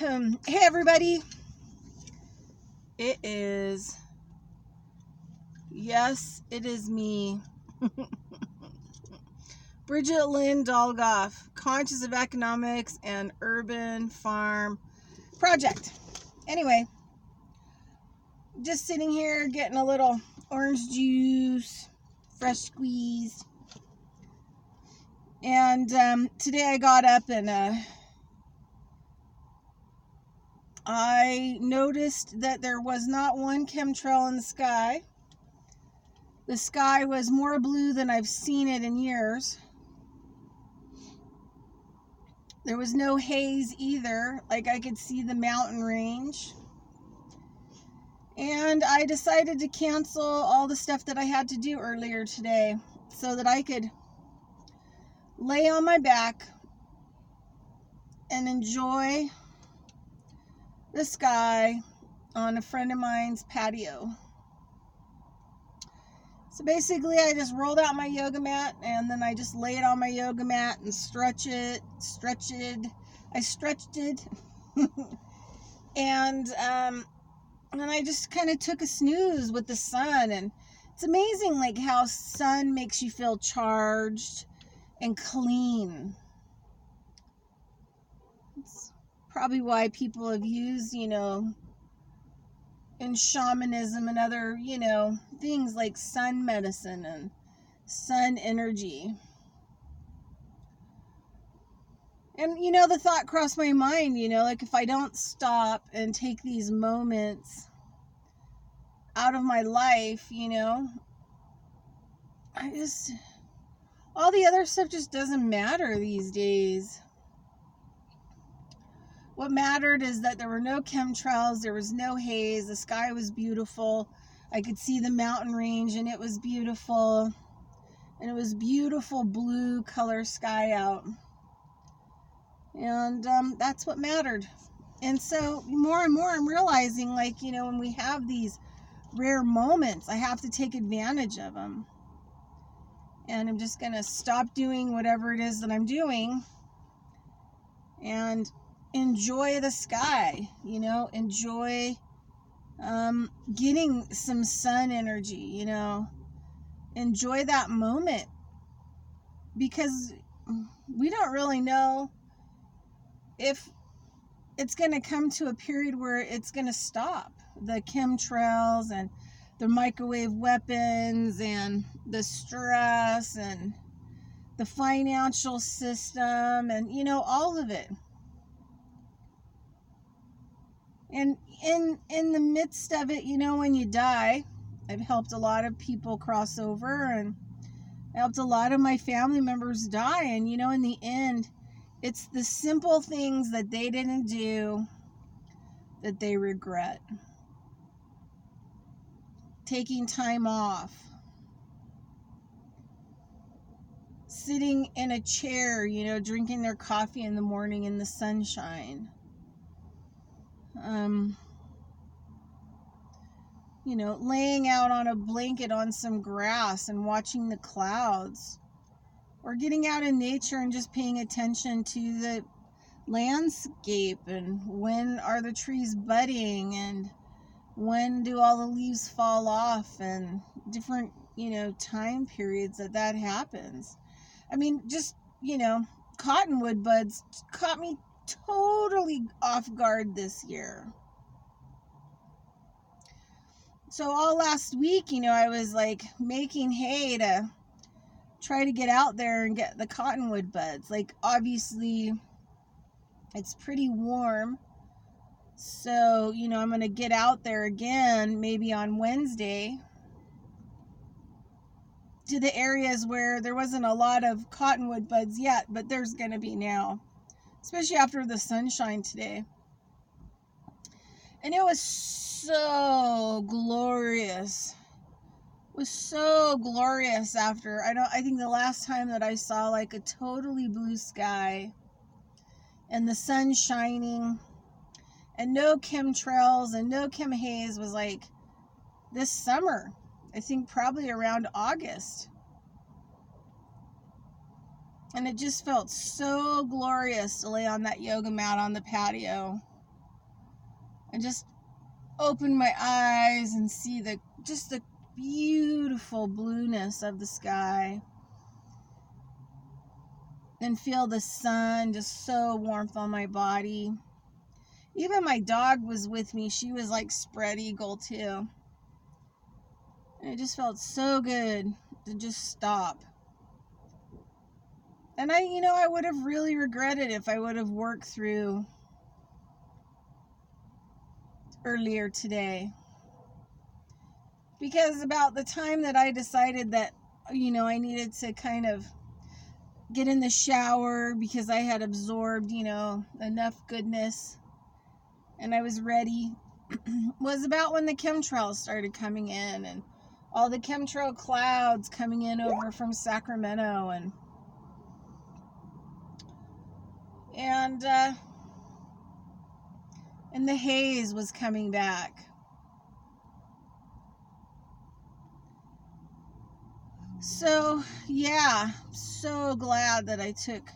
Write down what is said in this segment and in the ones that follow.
Hey everybody, it is, yes, it is me, Bridget Lynn Dolgoff, Conscious of Economics and Urban Farm Project. Anyway, just sitting here getting a little orange juice, fresh squeezed, and today I got up and I noticed that there was not one chemtrail in the sky. The sky was more blue than I've seen it in years. There was no haze either, like I could see the mountain range. And I decided to cancel all the stuff that I had to do earlier today so that I could lay on my back and enjoy the sky on a friend of mine's patio. So basically I just rolled out my yoga mat and then I just lay it on my yoga mat and stretched it. And I just kind of took a snooze with the sun. And it's amazing like how sun makes you feel charged and clean. It's probably why people have used, in shamanism and other, things like sun medicine and sun energy. And, the thought crossed my mind, like if I don't stop and take these moments out of my life, all the other stuff just doesn't matter these days. What mattered is that there were no chemtrails, there was no haze, the sky was beautiful. I could see the mountain range and it was beautiful. And it was beautiful blue color sky out. And that's what mattered. And so more and more I'm realizing, like, when we have these rare moments, I have to take advantage of them. And I'm just going to stop doing whatever it is that I'm doing and enjoy the sky, enjoy getting some sun energy, enjoy that moment, because we don't really know if it's going to come to a period where it's going to stop. The chemtrails and the microwave weapons and the stress and the financial system and, all of it. And in the midst of it, when you die, I've helped a lot of people cross over and I helped a lot of my family members die. And, in the end, it's the simple things that they didn't do that they regret. Taking time off. Sitting in a chair, drinking their coffee in the morning in the sunshine. Laying out on a blanket on some grass and watching the clouds. Or getting out in nature and just paying attention to the landscape and when are the trees budding and when do all the leaves fall off and different, time periods that happens. I mean, just, cottonwood buds caught me totally off guard this year. So all last week, I was like making hay to try to get out there and get the cottonwood buds. Like, obviously, it's pretty warm. So, I'm going to get out there again, maybe on Wednesday, to the areas where there wasn't a lot of cottonwood buds yet, but there's going to be now, especially after the sunshine today. And it was so glorious. It was so glorious after, I think the last time that I saw like a totally blue sky and the sun shining and no chemtrails and no chem haze was like this summer. I think probably around August. And it just felt so glorious to lay on that yoga mat on the patio and just open my eyes and see the beautiful blueness of the sky, and feel the sun just so warmth on my body. Even my dog was with me. She was like spread eagle too. And it just felt so good to just stop. And I would have really regretted if I would have worked through earlier today. Because about the time that I decided that, I needed to kind of get in the shower because I had absorbed, enough goodness and I was ready, was about when the chemtrails started coming in, and all the chemtrail clouds coming in over from Sacramento, and the haze was coming back. So, yeah, so glad that I took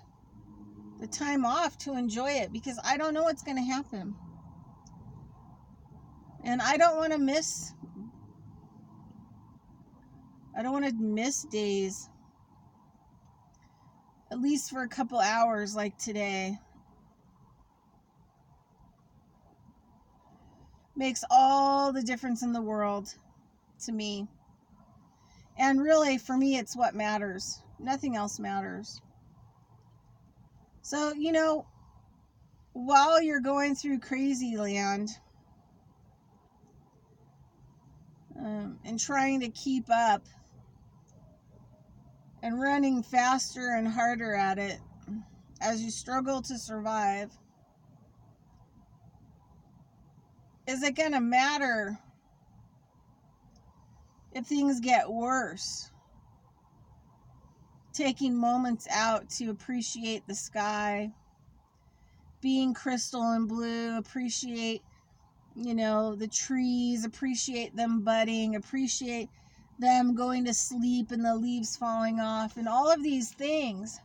the time off to enjoy it, because I don't know what's going to happen. And I don't want to miss days, at least for a couple hours like today. Makes all the difference in the world to me. And really, for me, it's what matters. Nothing else matters. So, while you're going through crazy land, and trying to keep up and running faster and harder at it as you struggle to survive, is it going to matter if things get worse? Taking moments out to appreciate the sky, being crystal and blue, appreciate, the trees, appreciate them budding, appreciate them going to sleep and the leaves falling off, and all of these things.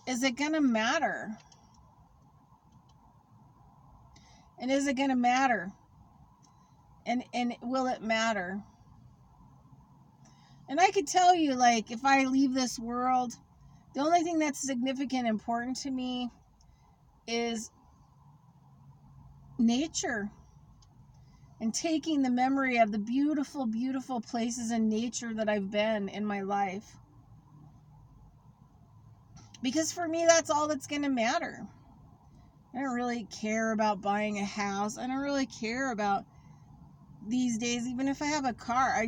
Is it going to matter? And is it going to matter? And will it matter? And I could tell you, like, if I leave this world, the only thing that's significant and important to me is nature, and taking the memory of the beautiful, beautiful places in nature that I've been in my life. Because for me, that's all that's going to matter. I don't really care about buying a house. I don't really care about, these days, even if I have a car, I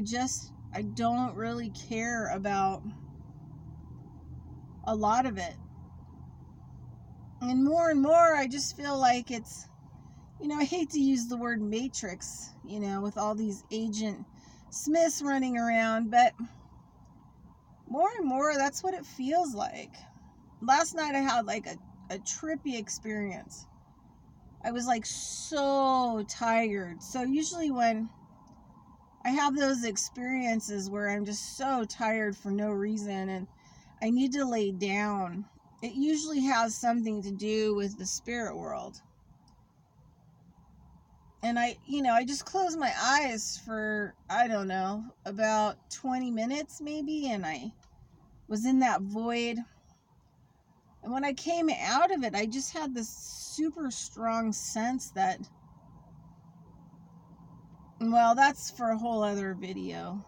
don't really care about a lot of it. And more, I just feel like it's, I hate to use the word matrix, with all these Agent Smiths running around, but more and more, that's what it feels like. Last night I had like a trippy experience. I was like so tired. So usually when I have those experiences where I'm just so tired for no reason and I need to lay down, it usually has something to do with the spirit world. And I just closed my eyes for, I don't know, about 20 minutes maybe, and I was in that void. And when I came out of it, I just had this super strong sense that, well, that's for a whole other video.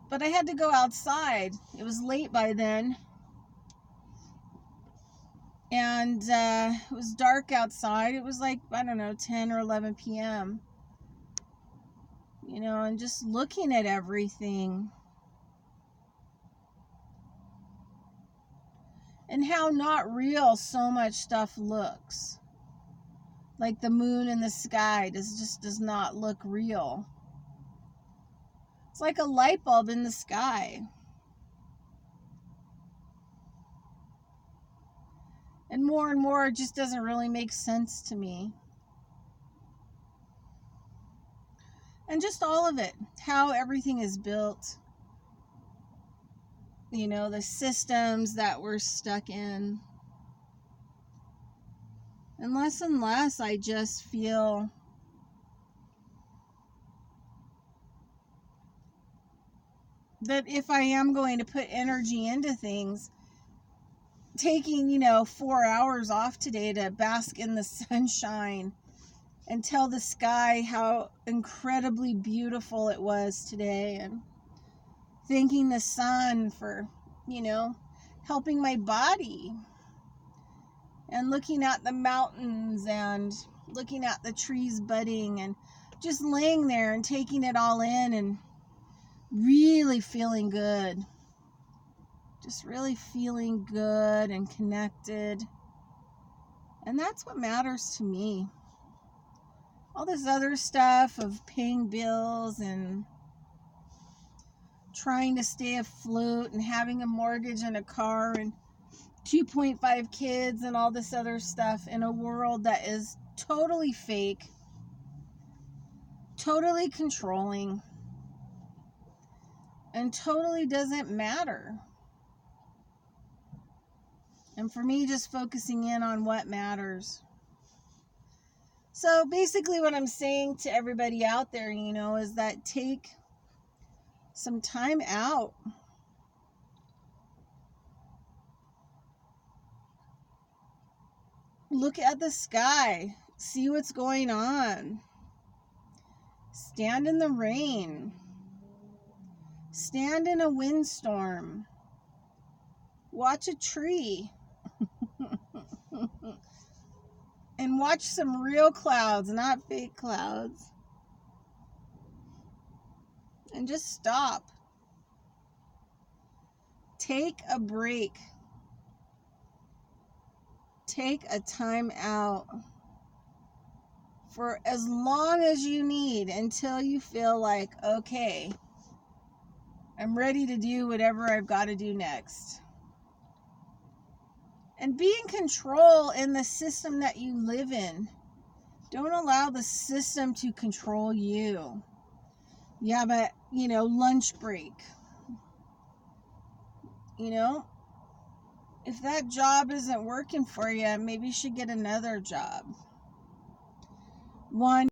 But I had to go outside. It was late by then. And it was dark outside. It was like, I don't know, 10 or 11 p.m. And just looking at everything. And how not real so much stuff looks. Like the moon in the sky does not look real. It's like a light bulb in the sky. And more, it just doesn't really make sense to me. And just all of it, how everything is built. the systems that we're stuck in. And less, I just feel that if I am going to put energy into things, taking, 4 hours off today to bask in the sunshine and tell the sky how incredibly beautiful it was today, and thanking the sun for, helping my body, and looking at the mountains and looking at the trees budding and just laying there and taking it all in and really feeling good. Just really feeling good and connected. And that's what matters to me. All this other stuff of paying bills and trying to stay afloat and having a mortgage and a car and 2.5 kids and all this other stuff in a world that is totally fake, totally controlling, and totally doesn't matter. And for me, just focusing in on what matters. So basically what I'm saying to everybody out there, is that take some time out. Look at the sky. See what's going on. Stand in the rain. Stand in a windstorm. Watch a tree. And watch some real clouds, not fake clouds. And just stop. Take a break. Take a time out for as long as you need until you feel like, okay, I'm ready to do whatever I've got to do next. And be in control in the system that you live in. Don't allow the system to control you. Yeah, but, lunch break. If that job isn't working for you, maybe you should get another job. One